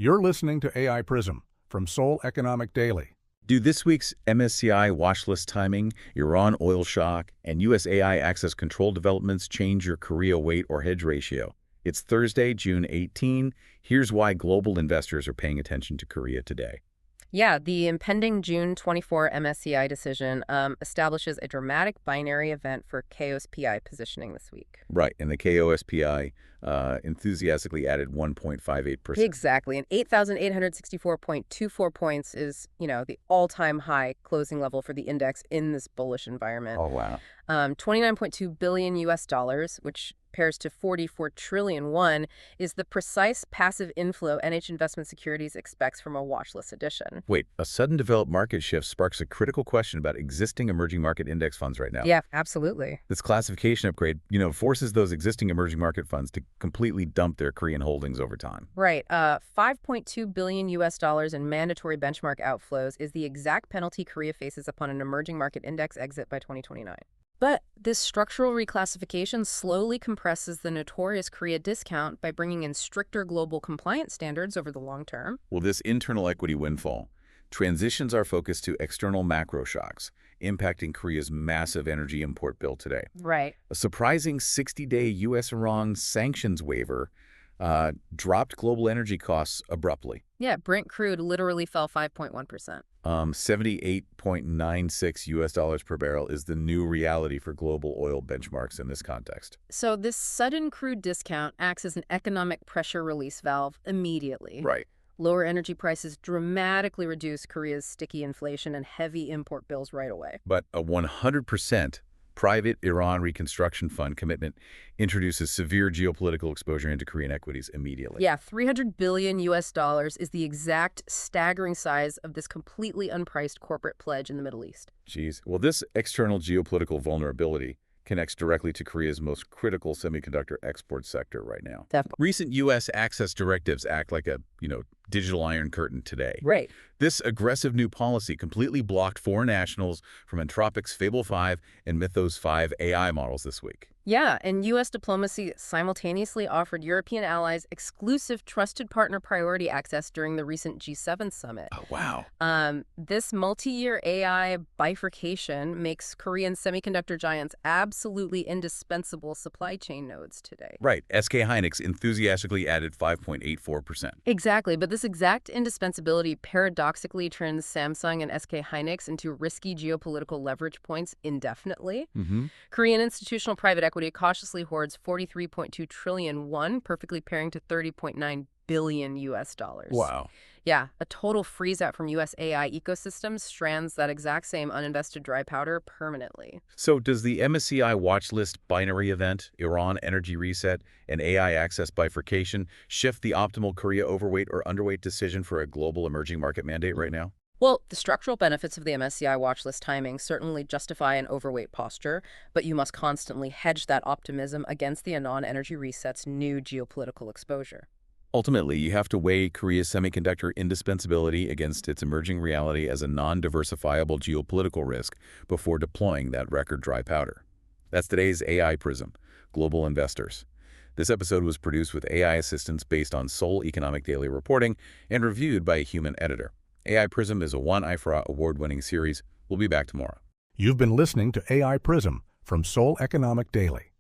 You're listening to AI PRISM from Seoul Economic Daily. Do this week's MSCI watchlist timing, Iran oil shock, and U.S. AI access control developments change your Korea weight or hedge ratio? It's Thursday, June 18. Here's why global investors are paying attention to Korea today. Yeah, the impending June 24 MSCI decision establishes a dramatic binary event for KOSPI positioning this week. Right, and the KOSPI enthusiastically added 1.58%. Exactly, and 8,864.24 points is, the all-time high closing level for the index in this bullish environment. Oh, wow. 29.2 billion US dollars, which pairs to 44 trillion won, is the precise passive inflow NH Investment Securities expects from a watchlist addition. Wait, a sudden developed market shift sparks a critical question about existing emerging market index funds right now. Yeah, absolutely. This classification upgrade, forces those existing emerging market funds to completely dump their Korean holdings over time. Right. 5.2 billion US dollars in mandatory benchmark outflows is the exact penalty Korea faces upon an emerging market index exit by 2029. But this structural reclassification slowly compresses the notorious Korea discount by bringing in stricter global compliance standards over the long term. Well, this internal equity windfall transitions our focus to external macro shocks, impacting Korea's massive energy import bill today. Right. A surprising 60-day U.S. Iran sanctions waiver dropped global energy costs abruptly. Yeah, Brent crude literally fell 5.1%. 78.96 U.S. dollars per barrel is the new reality for global oil benchmarks in this context. So this sudden crude discount acts as an economic pressure release valve immediately. Right. Lower energy prices dramatically reduce Korea's sticky inflation and heavy import bills right away. But a 100% private Iran Reconstruction Fund commitment introduces severe geopolitical exposure into Korean equities immediately. Yeah, 300 billion US dollars is the exact staggering size of this completely unpriced corporate pledge in the Middle East. Geez. Well, this external geopolitical vulnerability connects directly to Korea's most critical semiconductor export sector right now. Definitely. Recent U.S. access directives act like a, digital iron curtain today. Right. This aggressive new policy completely blocked foreign nationals from Anthropic's Fable 5 and Mythos 5 AI models this week. Yeah, and U.S. diplomacy simultaneously offered European allies exclusive trusted partner priority access during the recent G7 summit. Oh, wow. This multi-year AI bifurcation makes Korean semiconductor giants absolutely indispensable supply chain nodes today. Right. SK Hynix enthusiastically added 5.84%. Exactly, but this exact indispensability paradoxically turns Samsung and SK Hynix into risky geopolitical leverage points indefinitely. Korean institutional private equity cautiously hoards 43.2 trillion won, perfectly pairing to 30.9 billion US dollars. Wow. Yeah, a total freeze-out from U.S. AI ecosystems strands that exact same uninvested dry powder permanently. So does the MSCI watchlist binary event, Iran energy reset, and AI access bifurcation shift the optimal Korea overweight or underweight decision for a global emerging market mandate right now? Well, the structural benefits of the MSCI watchlist timing certainly justify an overweight posture, but you must constantly hedge that optimism against the Iran energy reset's new geopolitical exposure. Ultimately, you have to weigh Korea's semiconductor indispensability against its emerging reality as a non-diversifiable geopolitical risk before deploying that record dry powder. That's today's AI PRISM, Global Investors. This episode was produced with AI assistance based on Seoul Economic Daily reporting and reviewed by a human editor. AI PRISM is a 1 IFRA award-winning series. We'll be back tomorrow. You've been listening to AI PRISM from Seoul Economic Daily.